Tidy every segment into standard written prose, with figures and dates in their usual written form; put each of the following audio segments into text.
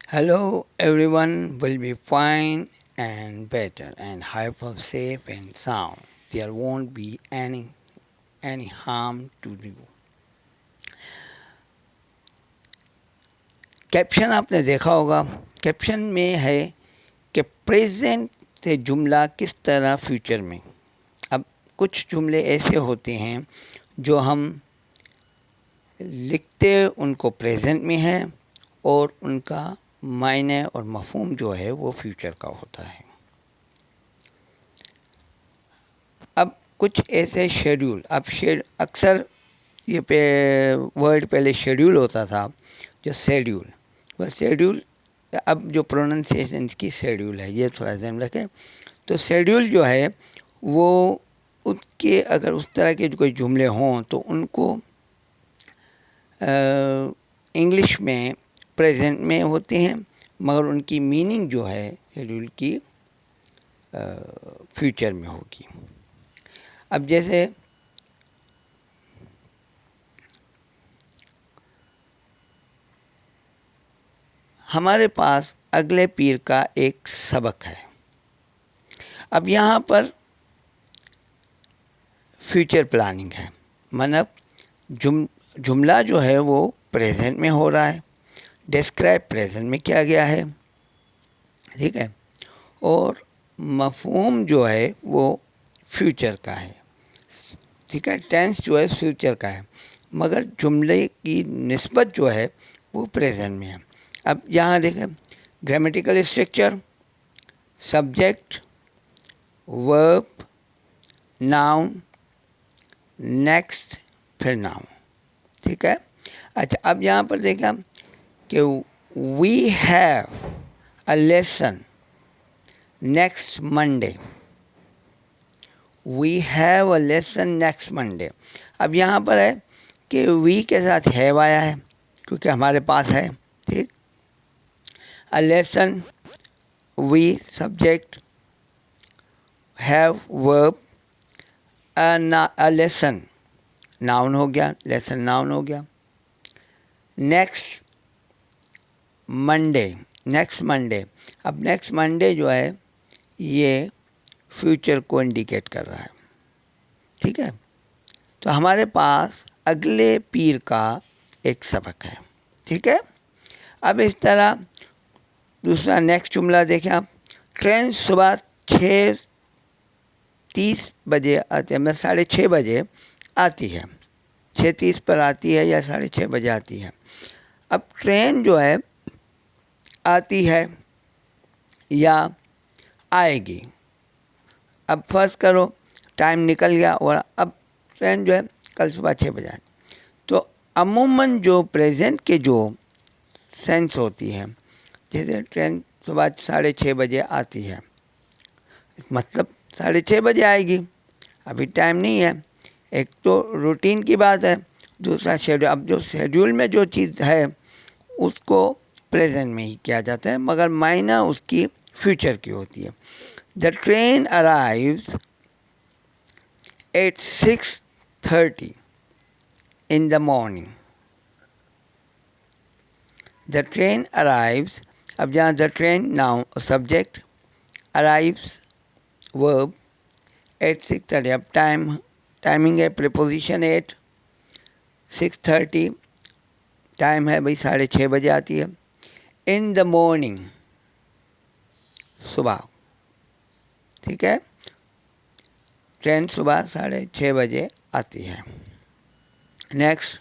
Hello, everyone will be fine and better and hyper safe and sound. There won't be any harm to you. Caption आपने देखा होगा. Caption में है कि present से जुमला किस तरह फ्यूचर में. अब कुछ जुमले ऐसे होते हैं जो हम लिखते उनको प्रेजेंट में है और उनका मायने और मफहूम जो है वो फ्यूचर का होता है. अब कुछ ऐसे शेड्यूल, अब अक्सर ये वर्ड पहले शेड्यूल होता था, जो शेड्यूल, वह शेड्यूल अब जो प्रोनाउंसिएशन की शेड्यूल है ये थोड़ा ध्यान रखें. तो शेड्यूल जो है वो उसके अगर उस तरह के कोई जुमले हों तो उनको इंग्लिश में प्रेजेंट में होते हैं, मगर उनकी मीनिंग जो है शेड्यूल की फ्यूचर में होगी. अब जैसे हमारे पास अगले पीर का एक सबक है. अब यहाँ पर फ्यूचर प्लानिंग है, मतलब जुमला जो है वो प्रेजेंट में हो रहा है, डिस्क्राइब प्रेजेंट में किया गया है, ठीक है, और मफहूम जो है वो फ्यूचर का है, ठीक है, टेंस जो है फ्यूचर का है, मगर जुमले की निस्बत जो है वो प्रेजेंट में है. अब यहाँ देखें, grammatical structure, subject, verb, noun, next, फिर नाउन, ठीक है. अच्छा, अब यहाँ पर देखा कि we have a lesson next Monday. We have a lesson next Monday. अब यहाँ पर है कि वी के साथ हैव आया है क्योंकि हमारे पास है, ठीक. A lesson, we subject, have verb, a lesson noun हो गया, लेसन नाउन हो गया. Next Monday, next Monday. अब नेक्स्ट मंडे जो है ये फ्यूचर को इंडिकेट कर रहा है, ठीक है. तो हमारे पास अगले पीर का एक सबक है, ठीक है. अब इस तरह दूसरा नेक्स्ट जुमला देखें आप. ट्रेन सुबह 6:30 बजे आती है, मतलब 6:30 बजे आती है, 6:30 पर आती है या 6:30 बजे आती है. अब ट्रेन जो है आती है या आएगी. अब फर्स्ट करो, टाइम निकल गया और अब ट्रेन जो है कल सुबह 6 बजे आए. तो अमूमन जो प्रेजेंट के जो सेंस होती है, जैसे ट्रेन सुबह 6:30 बजे आती है, मतलब 6:30 बजे आएगी, अभी टाइम नहीं है. एक तो रूटीन की बात है, दूसरा शेड्यूल. अब जो शेड्यूल में जो चीज़ है उसको प्रेजेंट में ही किया जाता है, मगर मायना उसकी फ्यूचर की होती है. The train arrives at 6:30 in the morning. The train arrives. अब जहाँ the train noun subject, arrives verb, at 6:30. अब टाइमिंग है preposition at 6:30. टाइम है भाई 6:30 बजे आती है. in the morning सुबह, ठीक है. ट्रेन सुबह 6:30 बजे आती है. नेक्स्ट,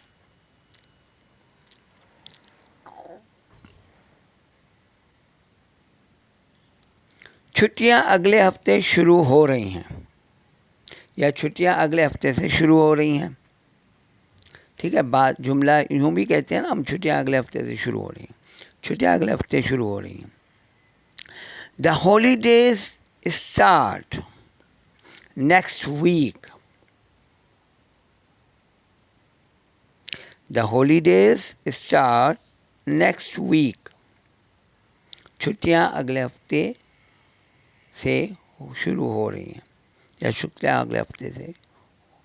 छुट्टियां अगले हफ्ते शुरू हो रही हैं, या छुट्टियां अगले हफ्ते से शुरू हो रही हैं, ठीक है. बात जुमला यूँ भी कहते हैं ना हम, छुट्टियां अगले हफ्ते से शुरू हो रही हैं, छुट्टियां अगले हफ्ते शुरू हो रही हैं. The holidays start next week. The holidays start next week. छुट्टियां अगले हफ्ते से शुरू हो रही हैं, या छुट्टियां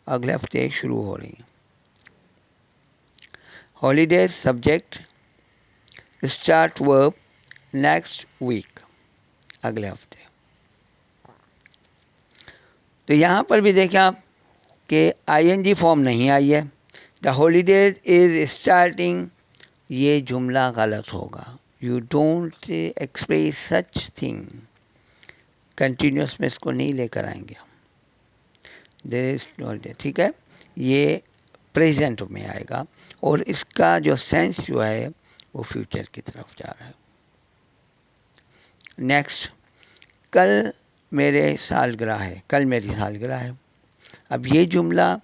अगले हफ्ते शुरू हो रही हैं. Holidays subject, start verb, next week, अगले हफ्ते। तो यहाँ पर भी देखें आप कि आईएनजी फॉर्म नहीं आई है। द हॉलीडेज इज स्टार्टिंग, ये जुमला गलत होगा। You don't express such thing, continuous में इसको नहीं लेकर आएंगे हम। देयर इज हॉलीडे, ठीक है, ये प्रेजेंट में आएगा और इसका जो सेंस जो है वो फ्यूचर की तरफ जा रहा है। नेक्स्ट, कल मेरे सालगिरह है, कल मेरी सालगिरह है। अब ये जुमला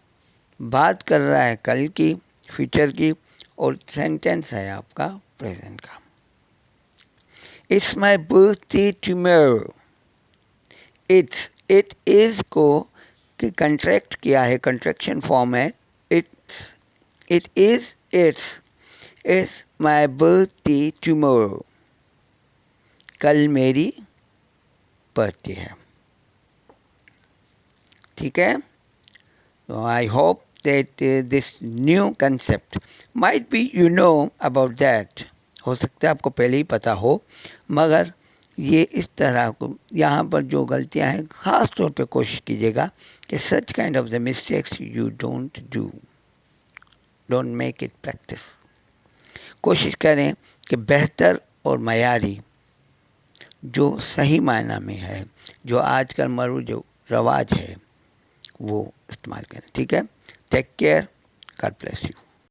बात कर रहा है कल की, फ्यूचर की, और सेंटेंस है आपका प्रेजेंट का। It's my birthday tomorrow. It is को कि कंट्रैक्ट किया है, कंट्रैक्शन फॉर्म है। It is it's my birthday tomorrow, कल मेरी बर्थडे है, ठीक है। So I hope that this new concept might be you know about that, हो सकता है आपको पहले ही पता हो, मगर ये इस तरह को यहाँ पर जो गलतियाँ हैं ख़ास तौर पे कोशिश कीजिएगा कि such kind of the mistakes you don't make it practice। कोशिश करें कि बेहतर और मयारी जो सही मायना में है, जो आजकल मरूज रवाज है, वो इस्तेमाल करें, ठीक है। Take care, God bless you.